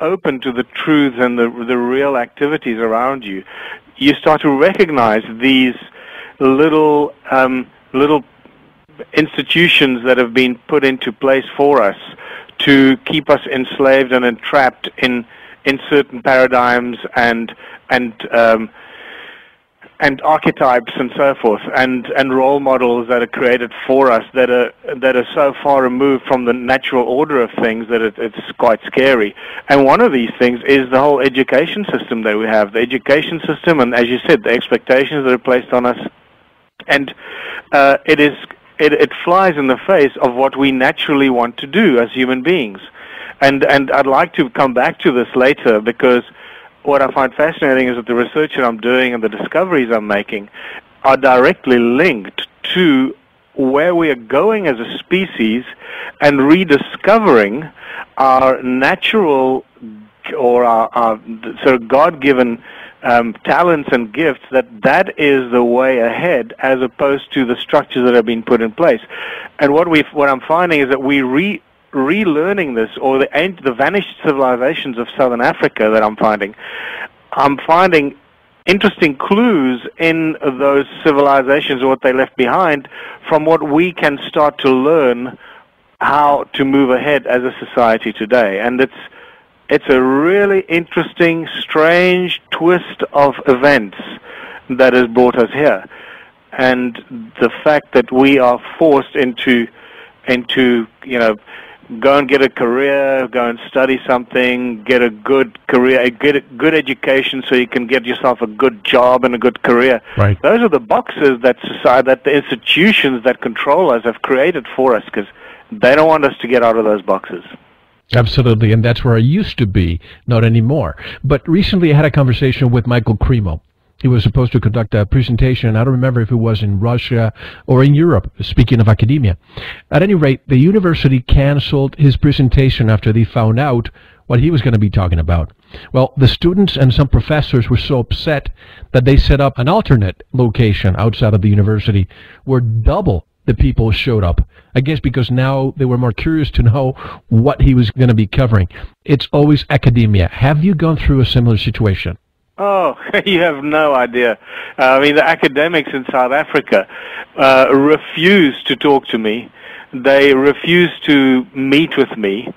open to the truths and the real activities around you, you start to recognize these little little institutions that have been put into place for us to keep us enslaved and entrapped in certain paradigms and archetypes and so forth, and role models that are created for us that are so far removed from the natural order of things that it's quite scary. And one of these things is the whole education system that we have, the education system, and as you said, the expectations that are placed on us, and it flies in the face of what we naturally want to do as human beings. And I'd like to come back to this later, because what I find fascinating is that the research that I'm doing and the discoveries I'm making are directly linked to where we are going as a species and rediscovering our natural or our sort of God-given talents and gifts, that is the way ahead as opposed to the structures that have been put in place. And what I'm finding is that relearning this, or the vanished civilizations of Southern Africa that I'm finding interesting clues in those civilizations, what they left behind, from what we can start to learn how to move ahead as a society today. And it's a really interesting, strange twist of events that has brought us here. And the fact that we are forced into go and get a career, go and study something, get a good career, get a good education so you can get yourself a good job and a good career. Right. Those are the boxes that the institutions that control us have created for us, because they don't want us to get out of those boxes. Absolutely, and that's where I used to be, not anymore. But recently I had a conversation with Michael Cremo. He was supposed to conduct a presentation, I don't remember if it was in Russia or in Europe, speaking of academia. At any rate, the university canceled his presentation after they found out what he was going to be talking about. Well, the students and some professors were so upset that they set up an alternate location outside of the university where double the people showed up. I guess because now they were more curious to know what he was going to be covering. It's always academia. Have you gone through a similar situation? Oh, you have no idea. I mean, the academics in South Africa refuse to talk to me. They refuse to meet with me.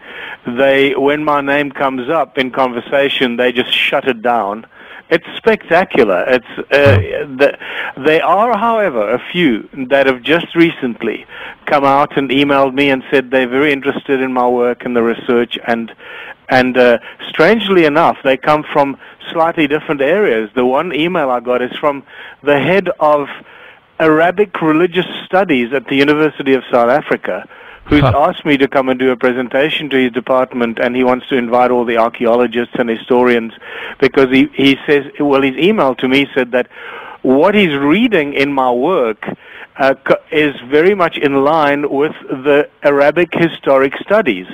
When my name comes up in conversation, they just shut it down. It's spectacular. There are, however, a few that have just recently come out and emailed me and said they're very interested in my work and the research, and strangely enough, they come from slightly different areas. The one email I got is from the head of Arabic religious studies at the University of South Africa, who's asked me to come and do a presentation to his department, and he wants to invite all the archaeologists and historians, because he says, well, his email to me said that what he's reading in my work is very much in line with the Arabic historic studies.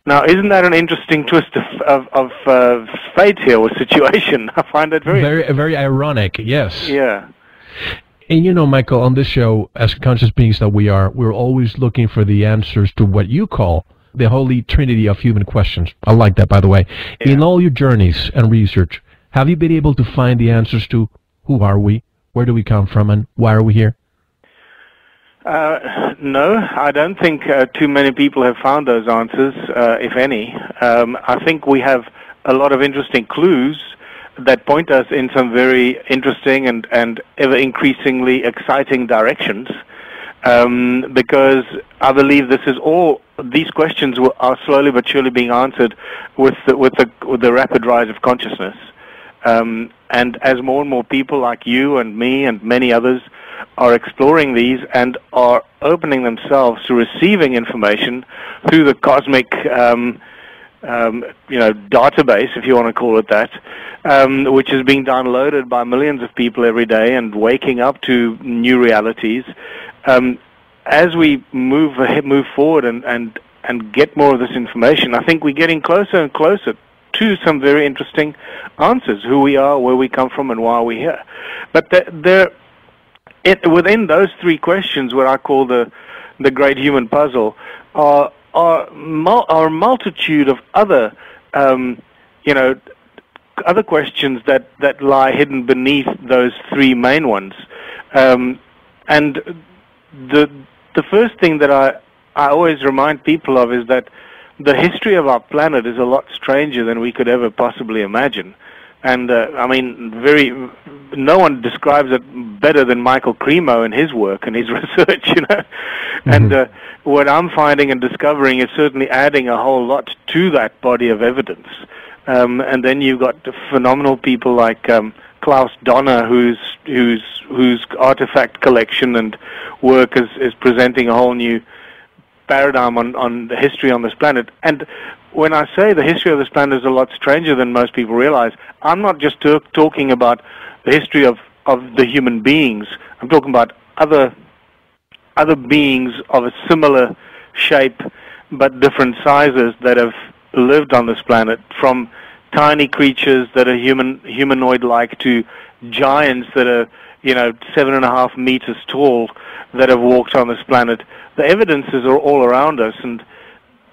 Now, isn't that an interesting twist of fate here, or situation? I find it very ironic, yes. Yeah. And you know, Michael, on this show, as conscious beings that we are, we're always looking for the answers to what you call the holy trinity of human questions. I like that, by the way. Yeah. In all your journeys and research, have you been able to find the answers to who are we, where do we come from, and why are we here? No, I don't think too many people have found those answers, if any. I think we have a lot of interesting clues that point us in some very interesting and ever increasingly exciting directions, because I believe these questions are slowly but surely being answered with the rapid rise of consciousness. And as more and more people like you and me and many others are exploring these and are opening themselves to receiving information through the cosmic database, if you want to call it that, which is being downloaded by millions of people every day and waking up to new realities. As we move forward and get more of this information, I think we're getting closer and closer to some very interesting answers: who we are, where we come from, and why we're here. But within those three questions, what I call the great human puzzle, are a multitude of other you know, other questions that lie hidden beneath those three main ones. And the first thing that I always remind people of is that the history of our planet is a lot stranger than we could ever possibly imagine. And I mean, no one describes it better than Michael Cremo in his work and his research, you know. Mm-hmm. And what I'm finding and discovering is certainly adding a whole lot to that body of evidence. And then you've got phenomenal people like Klaus Donner, whose artifact collection and work is presenting a whole new paradigm on the history on this planet. And when I say the history of this planet is a lot stranger than most people realize, I'm not just talking about the history of the human beings. I'm talking about other beings of a similar shape but different sizes that have lived on this planet, from tiny creatures that are humanoid-like to giants that are 7.5 meters tall that have walked on this planet. The evidences are all around us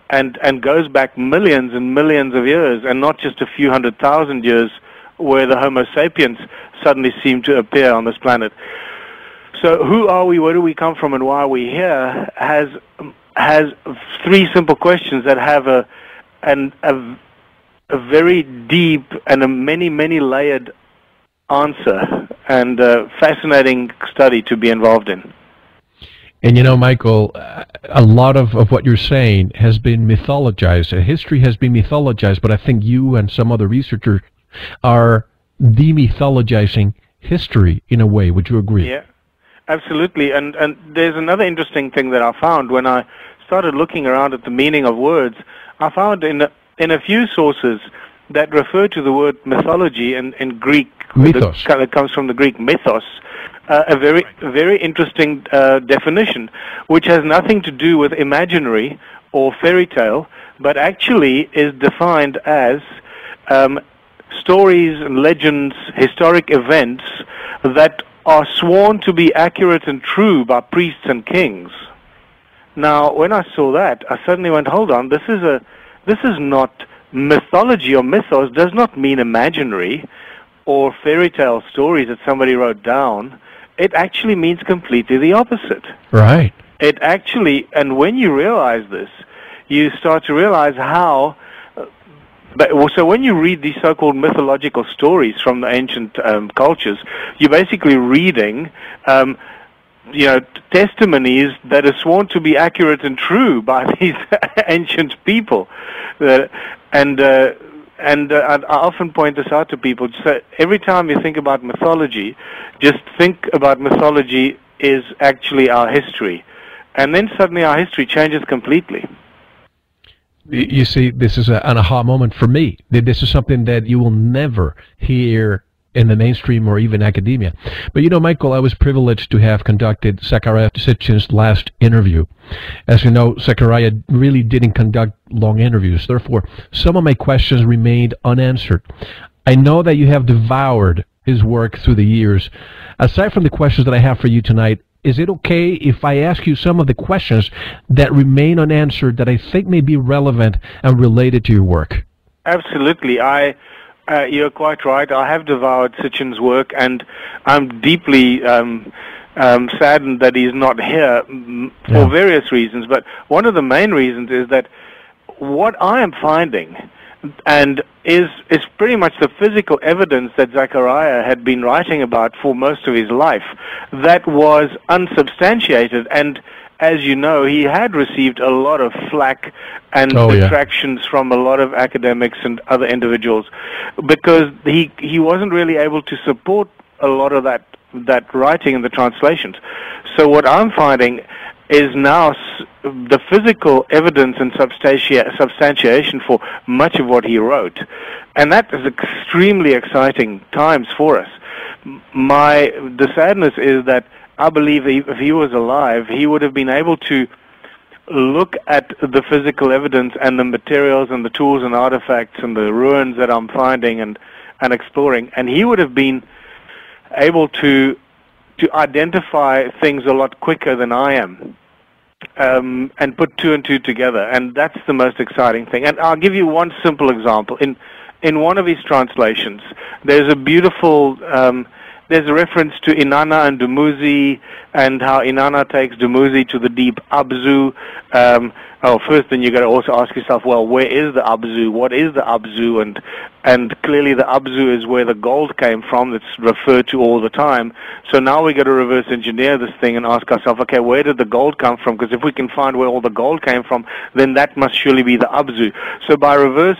and goes back millions and millions of years, and not just a few 100,000 years where the Homo sapiens suddenly seem to appear on this planet. So who are we, where do we come from, and why are we here has three simple questions that have a very deep and a many layered answer, and a fascinating study to be involved in. And Michael, a lot of what you're saying has been mythologized. History has been mythologized, but I think you and some other researchers are demythologizing history in a way. Would you agree? Yeah, absolutely. And there's another interesting thing that I found when I started looking around at the meaning of words. I found in a few sources that refer to the word mythology in Greek, mythos, that comes from the Greek mythos, a very interesting definition, which has nothing to do with imaginary or fairy tale, but actually is defined as stories and legends, historic events that are sworn to be accurate and true by priests and kings. Now, when I saw that, I suddenly went, hold on, this is not mythology, or mythos does not mean imaginary or fairy tale stories that somebody wrote down. It actually means completely the opposite. Right. It actually, and when you realize this, you start to realize how. So when you read these so-called mythological stories from the ancient cultures, you're basically reading testimonies that are sworn to be accurate and true by these ancient people. And I often point this out to people. So every time you think about mythology, just think about mythology is actually our history. And then suddenly our history changes completely. You see, this is an aha moment for me. This is something that you will never hear in the mainstream or even academia. But Michael, I was privileged to have conducted Zecharia Sitchin's last interview. As you know, Zecharia really didn't conduct long interviews. Therefore, some of my questions remained unanswered. I know that you have devoured his work through the years. Aside from the questions that I have for you tonight, is it okay if I ask you some of the questions that remain unanswered that I think may be relevant and related to your work? Absolutely. You're quite right. I have devoured Sitchin's work, and I'm deeply saddened that he's not here for various reasons. But one of the main reasons is that what I am finding, and is pretty much the physical evidence that Zecharia had been writing about for most of his life, that was unsubstantiated. And as you know, he had received a lot of flack and detractions from a lot of academics and other individuals, because he wasn't really able to support a lot of that writing and the translations. So what I'm finding is now the physical evidence and substantiation for much of what he wrote. And that is extremely exciting times for us. The sadness is that I believe if he was alive, he would have been able to look at the physical evidence and the materials and the tools and artifacts and the ruins that I'm finding and exploring, and he would have been able to identify things a lot quicker than I am. and put two and two together, and that's the most exciting thing. And I'll give you one simple example. In one of his translations, there's a beautiful, there's a reference to Inanna and Dumuzi, and how Inanna takes Dumuzi to the deep Abzu. First, then you got to also ask yourself, well, where is the Abzu? What is the Abzu? And clearly the Abzu is where the gold came from that's referred to all the time. So now we got to reverse engineer this thing and ask ourselves, okay, where did the gold come from? Because if we can find where all the gold came from, then that must surely be the Abzu. So by reverse,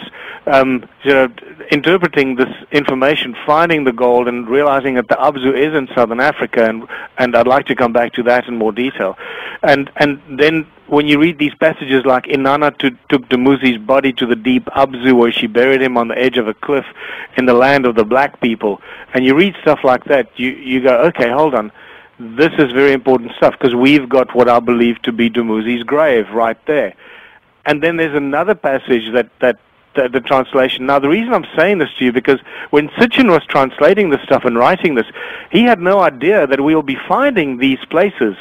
interpreting this information, finding the gold and realizing that the Abzu is in southern Africa, and I'd like to come back to that in more detail. And then when you read these passages like Inanna took Dumuzi's body to the deep Abzu, where she buried him on the edge of a cliff in the land of the black people, and you read stuff like that, you go, okay, hold on, this is very important stuff, because we've got what I believe to be Dumuzi's grave right there. And then there's another passage that the translation. Now, the reason I'm saying this to you, because when Sitchin was translating this stuff and writing this, he had no idea that we'll be finding these places,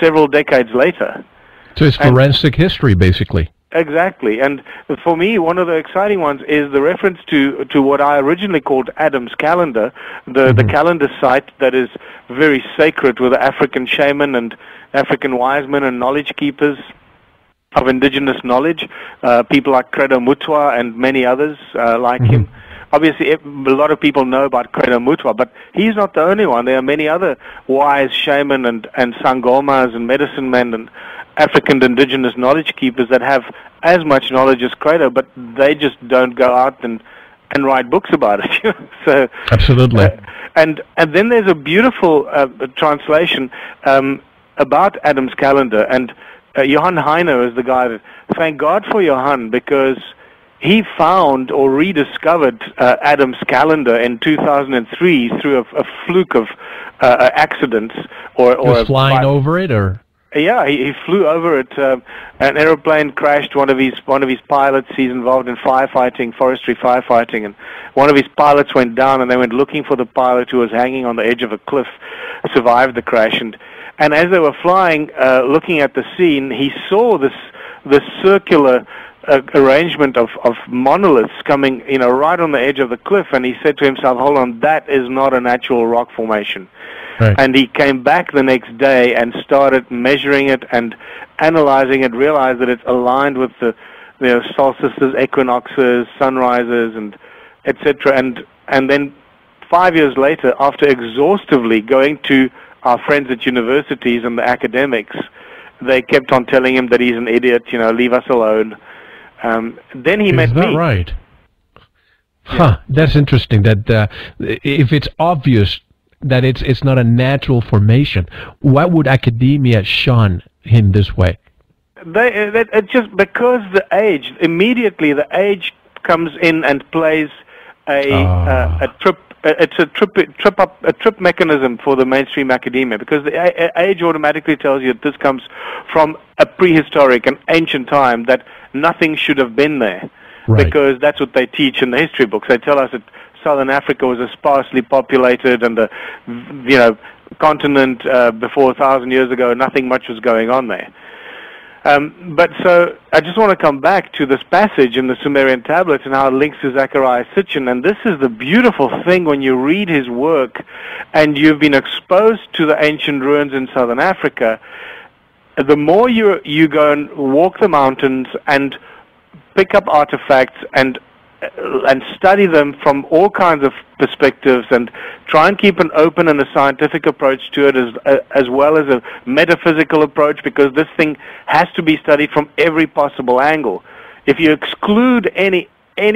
several decades later. So it's forensic history, basically. Exactly. And for me, one of the exciting ones is the reference to what I originally called Adam's calendar, the calendar site that is very sacred with the African shaman and African wise men and knowledge keepers of indigenous knowledge, people like Credo Mutwa and many others like him. Obviously, a lot of people know about Credo Mutwa, but he's not the only one. There are many other wise shaman and sangomas and medicine men and African indigenous knowledge keepers that have as much knowledge as Credo, but they just don't go out and write books about it. So absolutely. And then there's a beautiful translation about Adam's calendar, and Johann Heine is the guy that, thank God for Johann, because he found or rediscovered Adam's calendar in 2003 through a fluke of accidents, or flying over it, or yeah, he flew over it. An aeroplane crashed. One of his pilots. He's involved in firefighting, forestry firefighting, and one of his pilots went down, and they went looking for the pilot who was hanging on the edge of a cliff. Survived the crash, and as they were flying, looking at the scene, he saw this circular arrangement of monoliths coming, right on the edge of the cliff, and he said to himself, hold on, that is not a natural rock formation. Right. And he came back the next day and started measuring it and analyzing it, realized that it's aligned with the solstices, equinoxes, sunrises, and etc. And then 5 years later, after exhaustively going to our friends at universities and the academics, they kept on telling him that he's an idiot, leave us alone. Then he met me. Is that right? Huh, that's interesting. That if it's obvious that it's not a natural formation, why would academia shun him this way? It's just because immediately the age comes in and plays a trip mechanism for the mainstream academia, because the age automatically tells you that this comes from a prehistoric and ancient time, that nothing should have been there. Right. Because that's what they teach in the history books. They tell us that Southern Africa was a sparsely populated and a continent before 1,000 years ago. Nothing much was going on there. But so I just want to come back to this passage in the Sumerian tablets and how it links to Zecharia Sitchin. And this is the beautiful thing when you read his work and you've been exposed to the ancient ruins in Southern Africa. The more you go and walk the mountains and pick up artifacts and study them from all kinds of perspectives and try and keep an open and a scientific approach to it, as well as a metaphysical approach, because this thing has to be studied from every possible angle. If you exclude any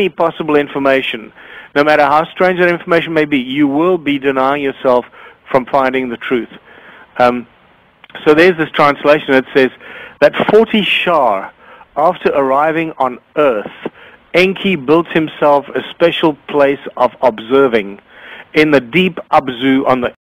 possible information, no matter how strange that information may be, you will be denying yourself from finding the truth. So there's this translation that says that 40 Shar, after arriving on Earth, Enki built himself a special place of observing in the deep Abzu on the